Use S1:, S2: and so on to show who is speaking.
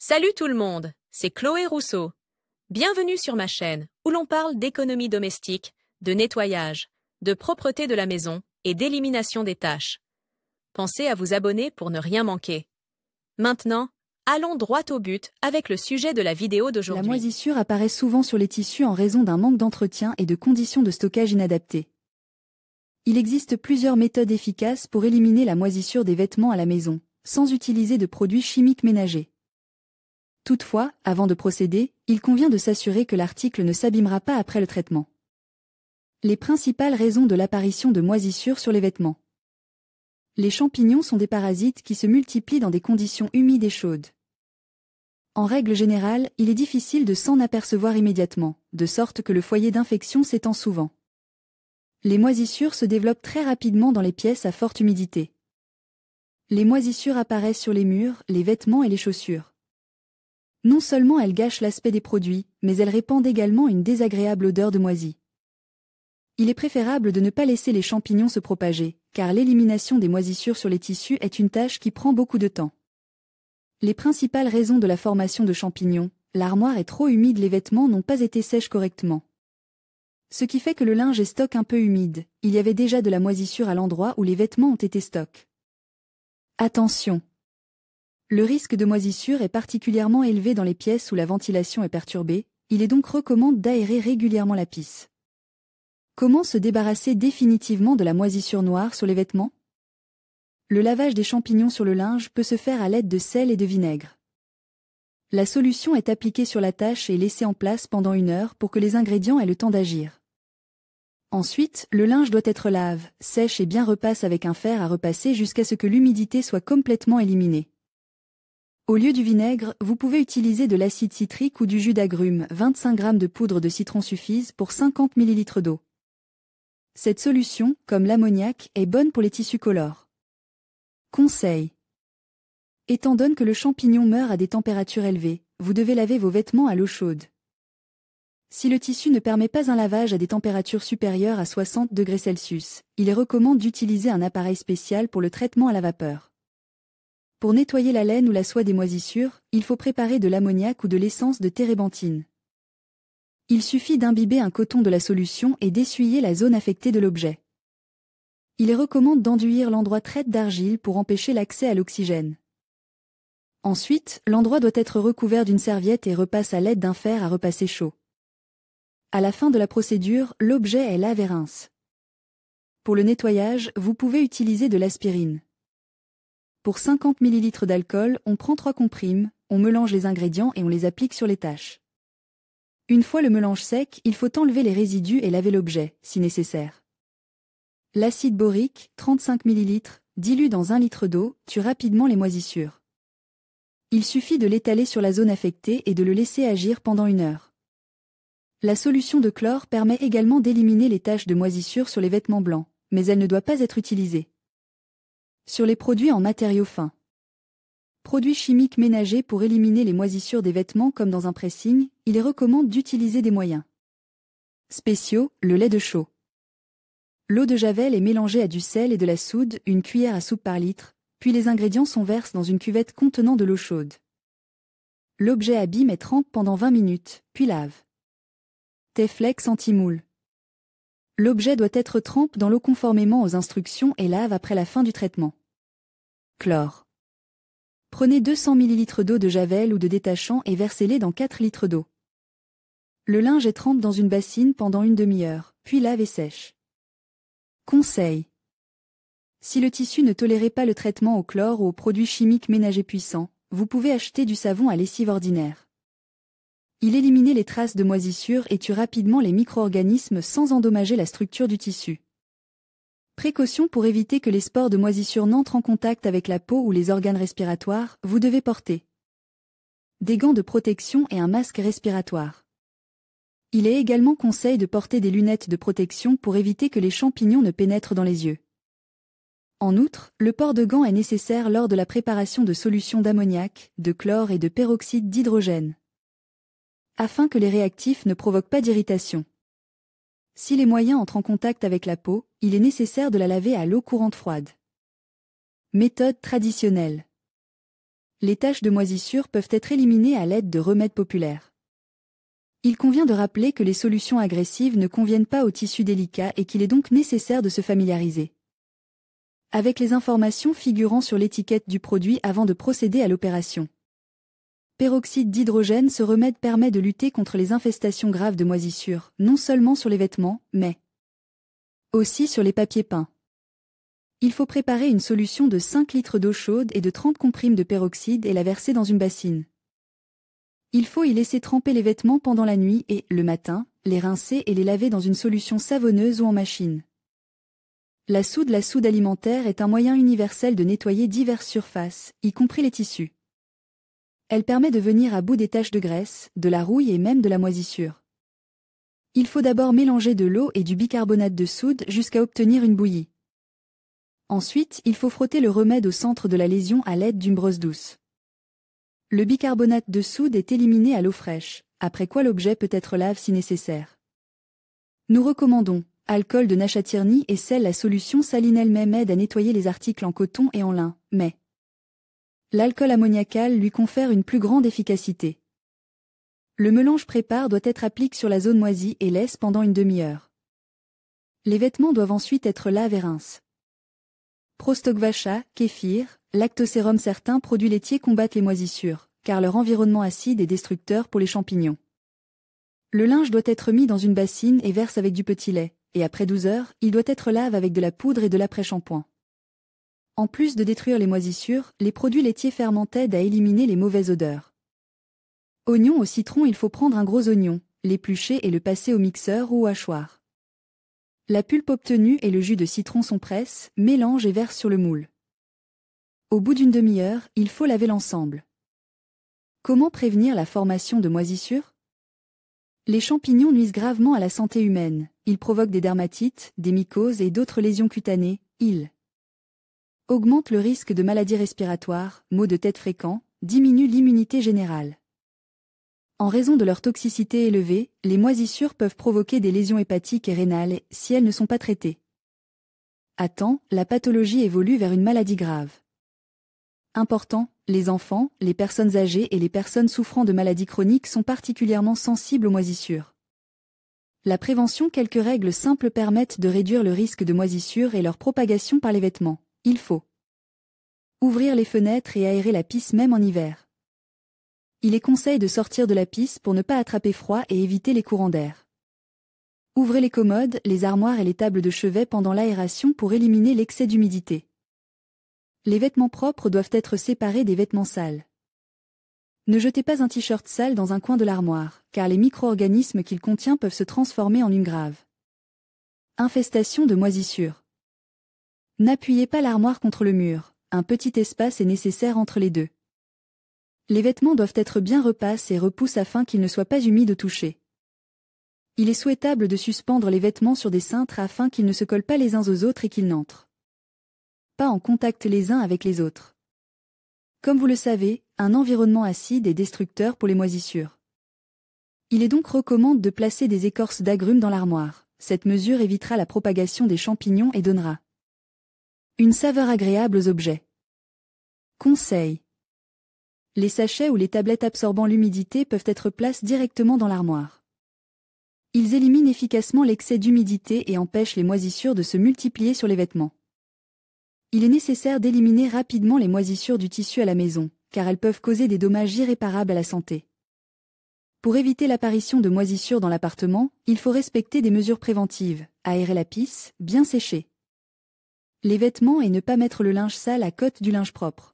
S1: Salut tout le monde, c'est Chloé Rousseau. Bienvenue sur ma chaîne où l'on parle d'économie domestique, de nettoyage, de propreté de la maison et d'élimination des tâches. Pensez à vous abonner pour ne rien manquer. Maintenant, allons droit au but avec le sujet de la vidéo d'aujourd'hui.
S2: La moisissure apparaît souvent sur les tissus en raison d'un manque d'entretien et de conditions de stockage inadaptées. Il existe plusieurs méthodes efficaces pour éliminer la moisissure des vêtements à la maison, sans utiliser de produits chimiques ménagers. Toutefois, avant de procéder, il convient de s'assurer que l'article ne s'abîmera pas après le traitement. Les principales raisons de l'apparition de moisissures sur les vêtements. Les champignons sont des parasites qui se multiplient dans des conditions humides et chaudes. En règle générale, il est difficile de s'en apercevoir immédiatement, de sorte que le foyer d'infection s'étend souvent. Les moisissures se développent très rapidement dans les pièces à forte humidité. Les moisissures apparaissent sur les murs, les vêtements et les chaussures. Non seulement elles gâchent l'aspect des produits, mais elles répandent également une désagréable odeur de moisi. Il est préférable de ne pas laisser les champignons se propager, car l'élimination des moisissures sur les tissus est une tâche qui prend beaucoup de temps. Les principales raisons de la formation de champignons: l'armoire est trop humide, les vêtements n'ont pas été sèches correctement. Ce qui fait que le linge est stock un peu humide, il y avait déjà de la moisissure à l'endroit où les vêtements ont été stock. Attention! Le risque de moisissure est particulièrement élevé dans les pièces où la ventilation est perturbée, il est donc recommandé d'aérer régulièrement la pièce. Comment se débarrasser définitivement de la moisissure noire sur les vêtements? Le lavage des champignons sur le linge peut se faire à l'aide de sel et de vinaigre. La solution est appliquée sur la tache et laissée en place pendant 1 heure pour que les ingrédients aient le temps d'agir. Ensuite, le linge doit être lave, sèche et bien repasse avec un fer à repasser jusqu'à ce que l'humidité soit complètement éliminée. Au lieu du vinaigre, vous pouvez utiliser de l'acide citrique ou du jus d'agrumes. 25 g de poudre de citron suffisent pour 50 ml d'eau. Cette solution, comme l'ammoniac, est bonne pour les tissus colores. Conseil. Étant donné que le champignon meurt à des températures élevées, vous devez laver vos vêtements à l'eau chaude. Si le tissu ne permet pas un lavage à des températures supérieures à 60 degrés Celsius, il est recommandé d'utiliser un appareil spécial pour le traitement à la vapeur. Pour nettoyer la laine ou la soie des moisissures, il faut préparer de l'ammoniac ou de l'essence de térébenthine. Il suffit d'imbiber un coton de la solution et d'essuyer la zone affectée de l'objet. Il est recommandé d'enduire l'endroit traite d'argile pour empêcher l'accès à l'oxygène. Ensuite, l'endroit doit être recouvert d'une serviette et repasse à l'aide d'un fer à repasser chaud. À la fin de la procédure, l'objet est lavé et rince. Pour le nettoyage, vous pouvez utiliser de l'aspirine. Pour 50 ml d'alcool, on prend 3 comprimes, on mélange les ingrédients et on les applique sur les taches. Une fois le mélange sec, il faut enlever les résidus et laver l'objet, si nécessaire. L'acide borique, 35 ml, dilu dans 1 litre d'eau, tue rapidement les moisissures. Il suffit de l'étaler sur la zone affectée et de le laisser agir pendant 1 heure. La solution de chlore permet également d'éliminer les taches de moisissure sur les vêtements blancs, mais elle ne doit pas être utilisée. Sur les produits en matériaux fins. Produits chimiques ménagers pour éliminer les moisissures des vêtements comme dans un pressing, il est recommandé d'utiliser des moyens spéciaux, le lait de chaux. L'eau de javel est mélangée à du sel et de la soude, 1 cuillère à soupe par litre, puis les ingrédients sont versés dans une cuvette contenant de l'eau chaude. L'objet abîme et trempe pendant 20 minutes, puis lave. Teflex anti-moule. L'objet doit être trempé dans l'eau conformément aux instructions et lave après la fin du traitement. Chlore. Prenez 200 ml d'eau de javel ou de détachant et versez-les dans 4 litres d'eau. Le linge est trempé dans une bassine pendant 1 demi-heure, puis lave et sèche. Conseil. Si le tissu ne tolérait pas le traitement au chlore ou aux produits chimiques ménagers puissants, vous pouvez acheter du savon à lessive ordinaire. Il élimine les traces de moisissure et tue rapidement les micro-organismes sans endommager la structure du tissu. Précaution pour éviter que les spores de moisissure n'entrent en contact avec la peau ou les organes respiratoires, vous devez porter des gants de protection et un masque respiratoire. Il est également conseillé de porter des lunettes de protection pour éviter que les champignons ne pénètrent dans les yeux. En outre, le port de gants est nécessaire lors de la préparation de solutions d'ammoniac, de chlore et de peroxyde d'hydrogène, afin que les réactifs ne provoquent pas d'irritation. Si les moyens entrent en contact avec la peau, il est nécessaire de la laver à l'eau courante froide. Méthode traditionnelle. Les taches de moisissure peuvent être éliminées à l'aide de remèdes populaires. Il convient de rappeler que les solutions agressives ne conviennent pas aux tissus délicats et qu'il est donc nécessaire de se familiariser avec les informations figurant sur l'étiquette du produit avant de procéder à l'opération. Peroxyde d'hydrogène. Ce remède permet de lutter contre les infestations graves de moisissure, non seulement sur les vêtements, mais aussi sur les papiers peints. Il faut préparer une solution de 5 litres d'eau chaude et de 30 comprimes de peroxyde et la verser dans une bassine. Il faut y laisser tremper les vêtements pendant la nuit et, le matin, les rincer et les laver dans une solution savonneuse ou en machine. La soude alimentaire est un moyen universel de nettoyer diverses surfaces, y compris les tissus. Elle permet de venir à bout des taches de graisse, de la rouille et même de la moisissure. Il faut d'abord mélanger de l'eau et du bicarbonate de soude jusqu'à obtenir une bouillie. Ensuite, il faut frotter le remède au centre de la lésion à l'aide d'une brosse douce. Le bicarbonate de soude est éliminé à l'eau fraîche, après quoi l'objet peut être lavé si nécessaire. Nous recommandons alcool de Nachatirny et sel. La solution saline elle-même aide à nettoyer les articles en coton et en lin, mais l'alcool ammoniacal lui confère une plus grande efficacité. Le mélange prépare doit être appliqué sur la zone moisie et laisse pendant une demi-heure. Les vêtements doivent ensuite être lavés et rincés. Prostokvacha, kéfir, lactosérum. Certains produits laitiers combattent les moisissures, car leur environnement acide est destructeur pour les champignons. Le linge doit être mis dans une bassine et versé avec du petit lait, et après 12 heures, il doit être lavé avec de la poudre et de l'après-shampoing. En plus de détruire les moisissures, les produits laitiers fermentent aident à éliminer les mauvaises odeurs. Oignon au citron. Il faut prendre un gros oignon, l'éplucher et le passer au mixeur ou au hachoir. La pulpe obtenue et le jus de citron sont presse, mélange et verse sur le moule. Au bout d'une demi-heure, il faut laver l'ensemble. Comment prévenir la formation de moisissures? Les champignons nuisent gravement à la santé humaine. Ils provoquent des dermatites, des mycoses et d'autres lésions cutanées. Ils augmentent le risque de maladies respiratoires, maux de tête fréquents, diminuent l'immunité générale. En raison de leur toxicité élevée, les moisissures peuvent provoquer des lésions hépatiques et rénales si elles ne sont pas traitées. À temps, la pathologie évolue vers une maladie grave. Important, les enfants, les personnes âgées et les personnes souffrant de maladies chroniques sont particulièrement sensibles aux moisissures. La prévention. Quelques règles simples permettent de réduire le risque de moisissure et leur propagation par les vêtements. Il faut ouvrir les fenêtres et aérer la pisse même en hiver. Il est conseillé de sortir de la pisse pour ne pas attraper froid et éviter les courants d'air. Ouvrez les commodes, les armoires et les tables de chevet pendant l'aération pour éliminer l'excès d'humidité. Les vêtements propres doivent être séparés des vêtements sales. Ne jetez pas un t-shirt sale dans un coin de l'armoire, car les micro-organismes qu'il contient peuvent se transformer en une grave infestation de moisissures. N'appuyez pas l'armoire contre le mur, un petit espace est nécessaire entre les deux. Les vêtements doivent être bien repassés et repoussés afin qu'ils ne soient pas humides au toucher. Il est souhaitable de suspendre les vêtements sur des cintres afin qu'ils ne se collent pas les uns aux autres et qu'ils n'entrent pas en contact les uns avec les autres. Comme vous le savez, un environnement acide est destructeur pour les moisissures. Il est donc recommandé de placer des écorces d'agrumes dans l'armoire. Cette mesure évitera la propagation des champignons et donnera une saveur agréable aux objets. Conseil. Les sachets ou les tablettes absorbant l'humidité peuvent être placés directement dans l'armoire. Ils éliminent efficacement l'excès d'humidité et empêchent les moisissures de se multiplier sur les vêtements. Il est nécessaire d'éliminer rapidement les moisissures du tissu à la maison, car elles peuvent causer des dommages irréparables à la santé. Pour éviter l'apparition de moisissures dans l'appartement, il faut respecter des mesures préventives, aérer la pisse, bien sécher les vêtements et ne pas mettre le linge sale à côté du linge propre.